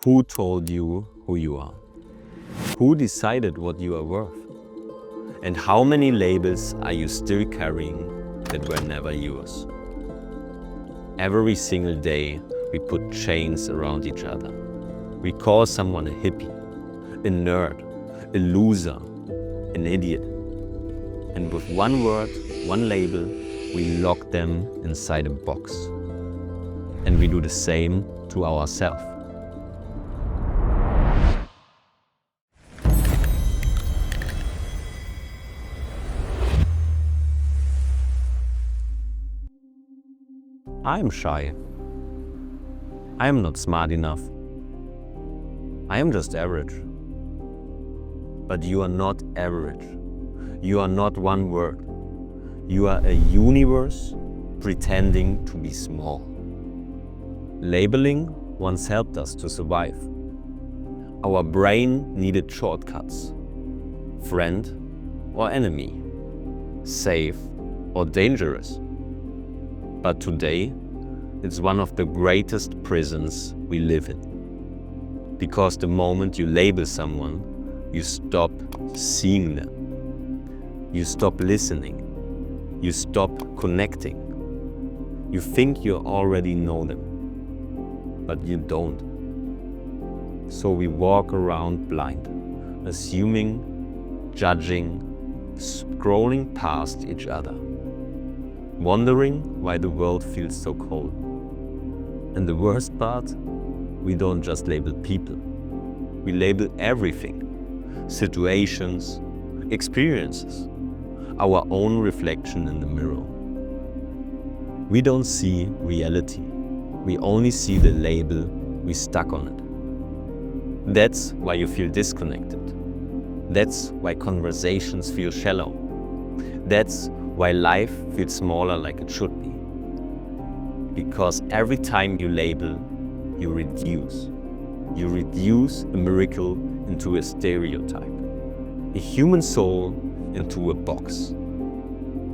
Who told you who you are? Who decided what you are worth? And how many labels are you still carrying that were never yours? Every single day, we put chains around each other. We call someone a hippie, a nerd, a loser, an idiot. And with one word, one label, we lock them inside a box. And we do the same to ourselves. I am shy. I am not smart enough. I am just average. But you are not average. You are not one word. You are a universe pretending to be small. Labeling once helped us to survive. Our brain needed shortcuts. Friend or enemy. Safe or dangerous. But today, it's one of the greatest prisons we live in. Because the moment you label someone, you stop seeing them. You stop listening. You stop connecting. You think you already know them, but you don't. So we walk around blind, assuming, judging, scrolling past each other. Wondering why the world feels so cold. And the worst part, we don't just label people. We label everything. Situations, experiences, our own reflection in the mirror. We don't see reality. We only see the label we stuck on it. That's why you feel disconnected. That's why conversations feel shallow. That's why life feels smaller like it should be. Because every time you label, you reduce. You reduce a miracle into a stereotype. A human soul into a box.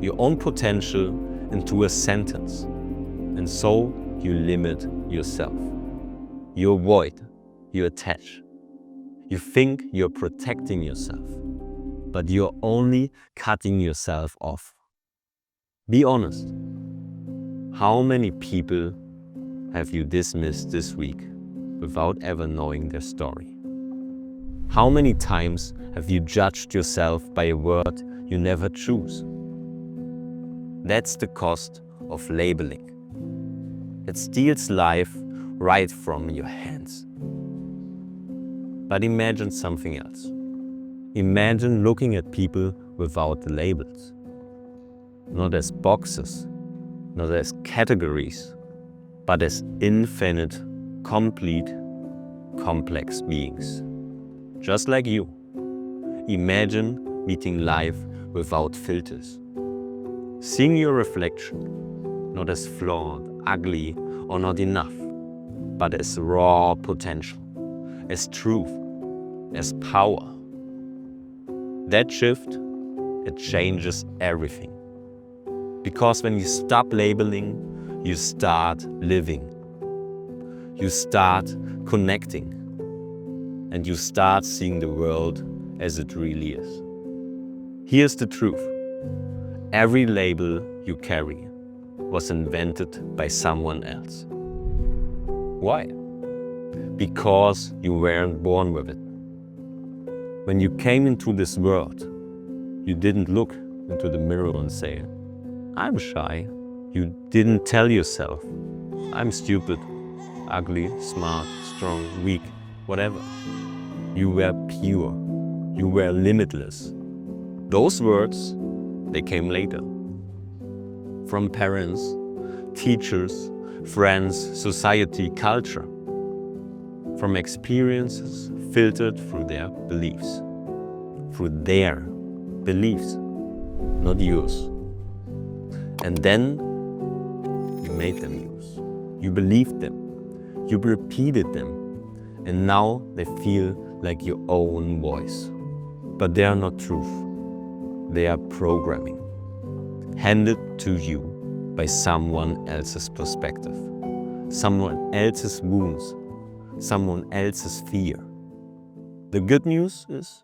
Your own potential into a sentence. And so you limit yourself. You avoid, you attach. You think you're protecting yourself, but you're only cutting yourself off. Be honest. How many people have you dismissed this week without ever knowing their story? How many times have you judged yourself by a word you never choose? That's the cost of labeling. It steals life right from your hands. But imagine something else. Imagine looking at people without the labels. Not as boxes, not as categories, but as infinite, complete, complex beings. Just like you. Imagine meeting life without filters. Seeing your reflection, not as flawed, ugly, or not enough, but as raw potential, as truth, as power. That shift, it changes everything. Because when you stop labeling, you start living. You start connecting. And you start seeing the world as it really is. Here's the truth. Every label you carry was invented by someone else. Why? Because you weren't born with it. When you came into this world, you didn't look into the mirror and say, I'm shy. You didn't tell yourself, I'm stupid, ugly, smart, strong, weak, whatever. You were pure. You were limitless. Those words, they came later. From parents, teachers, friends, society, culture. From experiences filtered through their beliefs. Through their beliefs, not yours. And then you made them yours. You believed them. You repeated them. And now they feel like your own voice. But they are not truth. They are programming. Handed to you by someone else's perspective. Someone else's wounds. someone else's fear. The good news is,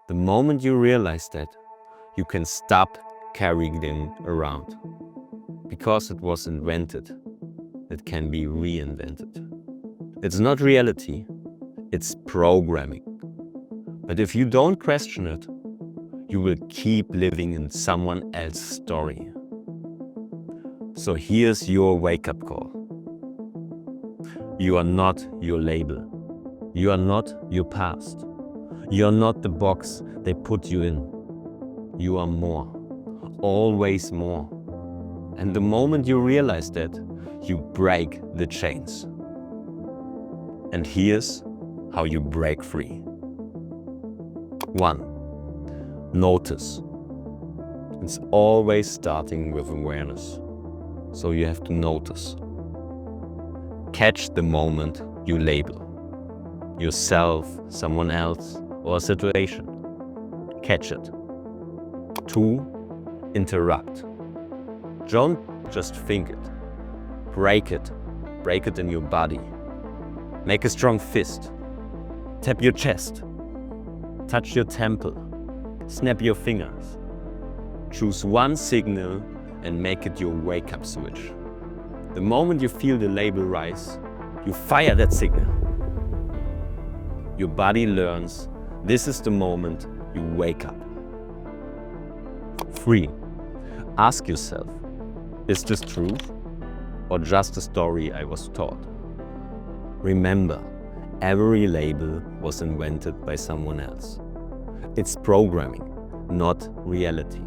the moment you realize that, you can stop carrying them around. Because it was invented, it can be reinvented. It's not reality, it's programming. But if you don't question it, you will keep living in someone else's story. So here's your wake-up call. You are not your label. You are not your past. You are not the box they put you in. You are more, always more. And the moment you realize that, you break the chains. And here's how you break free. 1. Notice. It's always starting with awareness. So you have to notice. Catch the moment you label. Yourself, someone else, or a situation. Catch it. 2. Interrupt. Don't just think it. Break it. Break it in your body. Make a strong fist. Tap your chest. Touch your temple. Snap your fingers. Choose one signal and make it your wake-up switch. The moment you feel the label rise, you fire that signal. Your body learns this is the moment you wake up. 3. Ask yourself, is this truth or just a story I was taught? Remember, every label was invented by someone else. It's programming, not reality.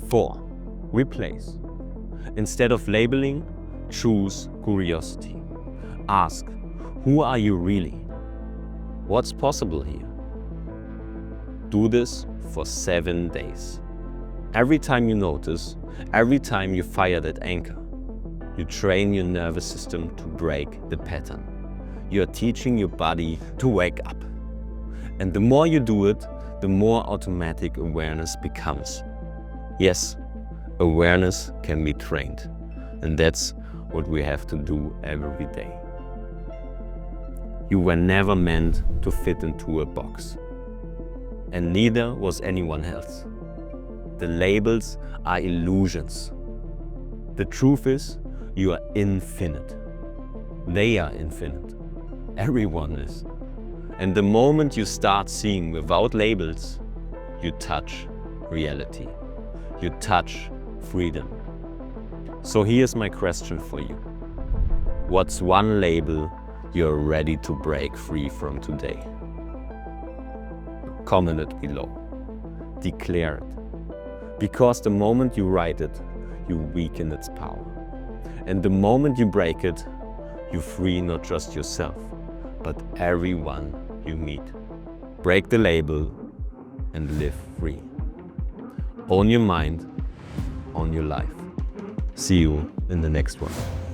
4. Replace. Instead of labeling, choose curiosity. Ask, who are you really? What's possible here? Do this for 7 days. Every time you notice, every time you fire that anchor, you train your nervous system to break the pattern. You are teaching your body to wake up. And the more you do it, the more automatic awareness becomes. Yes, awareness can be trained. And that's what we have to do every day. You were never meant to fit into a box. And neither was anyone else. The labels are illusions. The truth is, you are infinite. They are infinite. Everyone is. And the moment you start seeing without labels, you touch reality. You touch freedom. So here's my question for you. What's one label you're ready to break free from today? Comment it below. Declare it. Because the moment you write it, you weaken its power. And the moment you break it, you free not just yourself, but everyone you meet. Break the label and live free. Own your mind, own your life. See you in the next one.